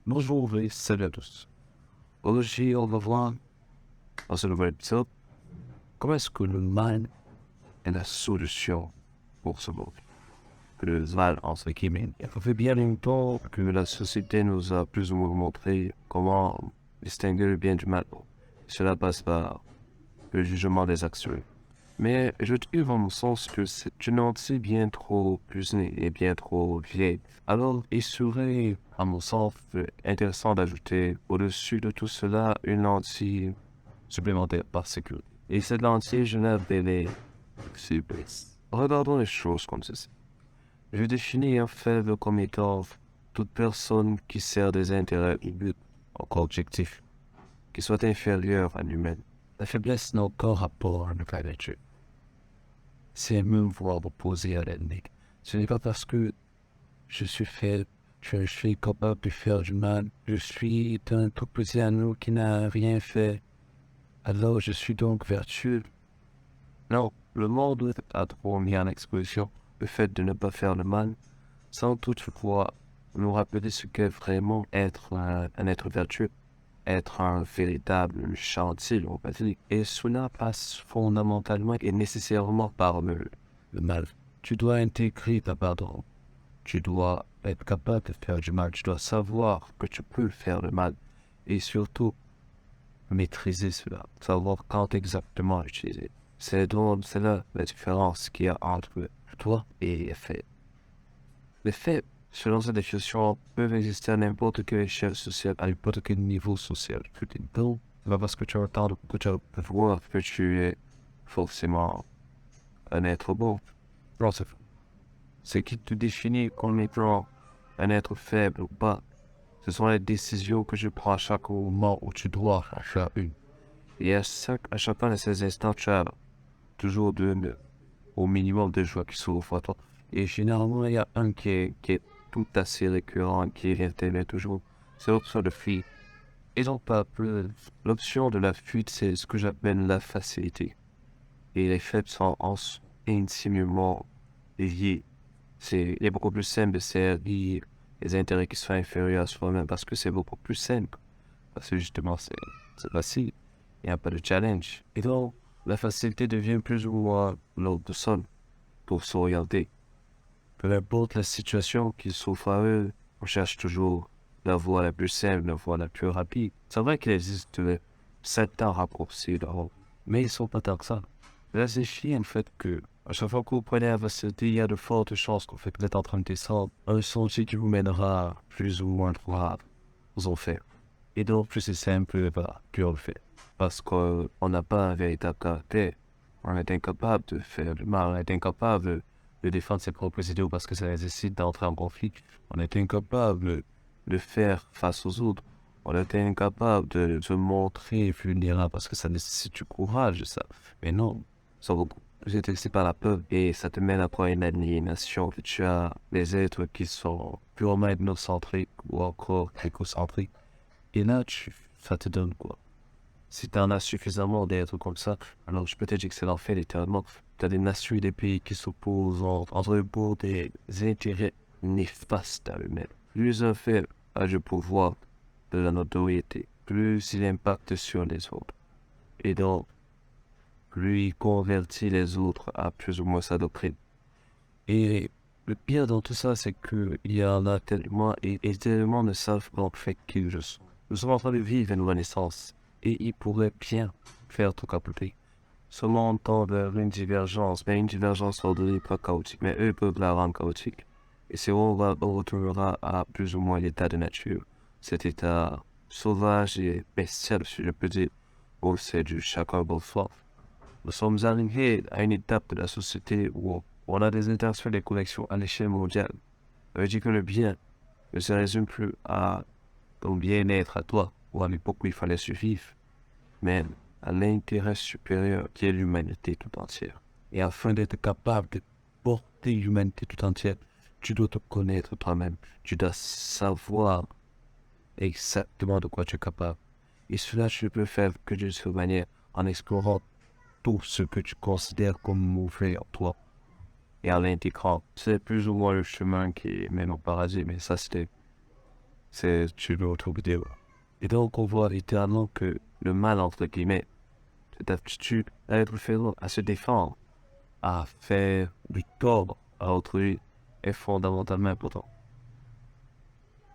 Bonjour et salut à tous. Aujourd'hui, on va voir dans ce nouvel épisode comment est-ce que le mal est la solution pour ce monde. Le mal, entre guillemets. Ça fait bien longtemps que la société nous a plus ou moins montré comment distinguer le bien du mal. Cela passe par le jugement des actions. Mais je trouve en mon sens que c'est une lentille bien trop usée et bien trop vieille. Alors, il serait, à mon sens, intéressant d'ajouter au-dessus de tout cela une lentille supplémentaire par sécurité. Et cette lentille, je l'appelle CPS. Regardons les choses comme ceci. Je définis un faible comme étant toute personne qui sert des intérêts ou buts, encore objectifs, qui soit inférieur à l'humain. La faiblesse n'a aucun rapport avec la nature. C'est me voir opposé à l'ennemi. Ce n'est pas parce que je suis faible, je suis capable de faire du mal, je suis un tout petit anneau qui n'a rien fait. Alors je suis donc vertueux. Non, le monde a trop mis en exposition le fait de ne pas faire le mal, sans toutefois nous rappeler ce qu'est vraiment être un être vertueux, être un véritable chantier, on va dire. Et cela passe fondamentalement et nécessairement par le mal. Tu dois intégrer ta pardon. Tu dois être capable de faire du mal. Tu dois savoir que tu peux faire le mal. Et surtout, maîtriser cela. Savoir quand exactement l'utiliser. C'est là la différence qu'il y a entre toi et les faits. Les faits, selon cette définition, peuvent exister à n'importe quelle échelle sociale, à n'importe quel niveau social. Donc, c'est pas parce que tu entends que tu peux voir que tu es forcément un être bon. Non, c'est faux. Ce qui te définit comme étant un être faible ou pas, ce sont les décisions que je prends à chaque moment où tu dois en faire une. Et à chacun de ces instants, tu as toujours au minimum de joie qui s'offrent à toi. Et généralement, il y a un qui est tout assez récurrent, qui revient toujours. C'est l'option de fuite. Ils ont pas plus. L'option de la fuite, c'est ce que j'appelle la facilité. Et les faibles sont intimement liés. Il est beaucoup plus simple de servir les intérêts qui sont inférieurs à soi-même parce que c'est beaucoup plus simple. Parce que justement, c'est facile. Il n'y a pas de challenge. Et donc, la facilité devient plus ou moins l'autre sol pour s'orienter. Peu importe la situation qui s'offre à eux, on cherche toujours la voie la plus simple, la voie la plus rapide. C'est vrai qu'il existe certains raccourcis là-haut, mais ils sont pas tant que ça. Là, c'est chiant, en fait, que à chaque fois que vous prenez la facilité, il y a de fortes chances qu'en fait, vous êtes en train de descendre un sentier qui vous mènera plus ou moins droit aux enfers. Et donc, plus c'est simple, plus on le fait. Parce qu'on n'a pas un véritable caractère. On est incapable de faire du mal, on est incapable de défendre ses propres idéaux parce que ça nécessite d'entrer en conflit. On est incapable de faire face aux autres. On est incapable de se montrer vulnérable parce que ça nécessite du courage, ça. Mais non, ça va beaucoup plus intéressé par la peur et ça te mène après une aliénation. Tu as des êtres qui sont purement ethnocentriques ou encore écocentriques. Et là, ça te donne quoi? Si tu en as suffisamment d'êtres comme ça, alors je peux te dire que c'est l'enfer littéralement. Tu as des nations et des pays qui s'opposent entre eux pour des intérêts néfastes à eux-mêmes. Plus un fait a du pouvoir de la notoriété, plus il impacte sur les autres. Et donc, plus il convertit les autres à plus ou moins sa doctrine. Et le pire dans tout ça, c'est qu'il y en a tellement et tellement ne savent pas en fait qui je suis. Nous sommes en train de vivre une renaissance et ils pourraient bien faire tout capoter. Seulement entendre une divergence, mais une divergence ordonnée, pas chaotique, mais eux peuvent la rendre chaotique. Et c'est où on retournera à plus ou moins l'état de nature, cet état sauvage et bestial, si je peux dire, où c'est du chacun pour soi. Nous sommes arrivés à une étape de la société où on a des interactions et des connexions à l'échelle mondiale. Ça veut dire que le bien ne se résume plus à ton bien-être à toi, ou à l'époque où il fallait survivre, mais à l'intérêt supérieur qui est l'humanité tout entière. Et afin d'être capable de porter l'humanité tout entière, tu dois te connaître toi-même. Tu dois savoir exactement de quoi tu es capable. Et cela, tu ne peux faire que d'une seule manière, en explorant tout ce que tu considères comme mauvais en toi et en l'intégrant. C'est plus ou moins le chemin qui mène au paradis, mais ça, C'est une autre vidéo. Et donc, on voit littéralement que le mal, entre guillemets, cette aptitude à être féroce, à se défendre, à faire du tort à autrui, est fondamentalement important.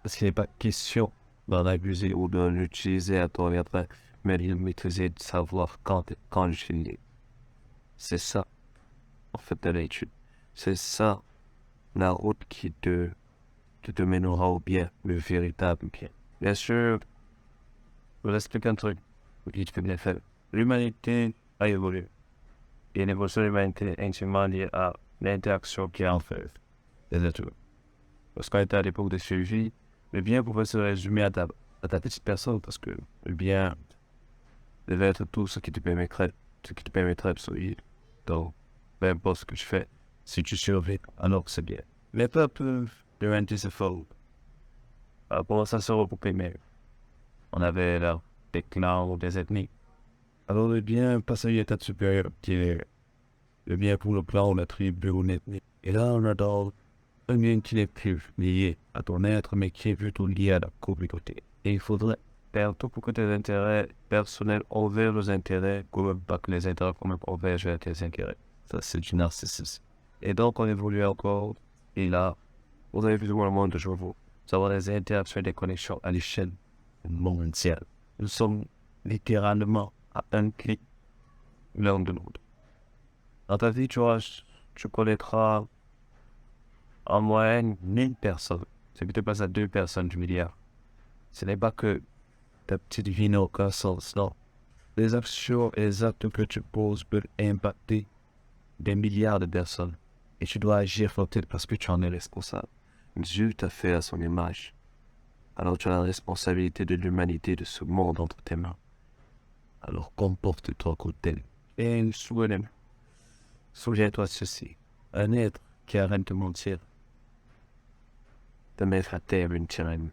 Parce qu'il n'est pas question d'en abuser ou de l'utiliser à tort et à travers, mais de maîtriser, de savoir quand l'utiliser. C'est ça, en fait, de l'étude. C'est ça, la route qui te mènera au bien, le véritable bien. Bien sûr, je vous explique un truc, qui tu peux bien faire. L'humanité a évolué. Et l'évolution de l'humanité est intimement liée à l'interaction qu'il y a entre les êtres humains. Parce qu'on était à l'époque de survie, le bien pouvait se résumer à ta petite personne, parce que le bien devait être tout ce qui te permettrait de survivre. Donc, peu importe ce que tu fais, si tu survis, alors c'est bien. Les peuples de l'humanité se forment. Pour ça se regrouper, mais on avait là des clans ou des ethnies. Alors le bien passe à une étape supérieure, qui est le bien pour le clan ou la tribu ou l'ethnie. Et là, on adore un bien qui n'est plus lié à ton être, mais qui est plutôt lié à la communauté. Et il faudrait faire tout pour que tes intérêts personnels envers les intérêts communs, pas que les intérêts communs envers tes intérêts. Ça, c'est du narcissisme. Et donc, on évolue encore. Et là, vous avez plus ou moins le monde de chevaux. Nous avons des interactions et des connexions à l'échelle mondiale. Nous sommes littéralement à un clic l'un de l'autre. Dans ta vie, tu connaîtras en moyenne 1000 personnes. Ce qui te passe à 2 personnes du milliard. Ce n'est pas que ta petite vie n'a aucun sens, non. Les actions et les actes que tu poses peuvent impacter des milliards de personnes. Et tu dois agir peut-être parce que tu en es responsable. Dieu t'a fait à son image. Alors tu as la responsabilité de l'humanité, de ce monde entre tes mains. Alors comporte-toi comme tel. Et souviens-toi de ceci. Un être qui arrête de mentir, de mettre à terre une tyrannie.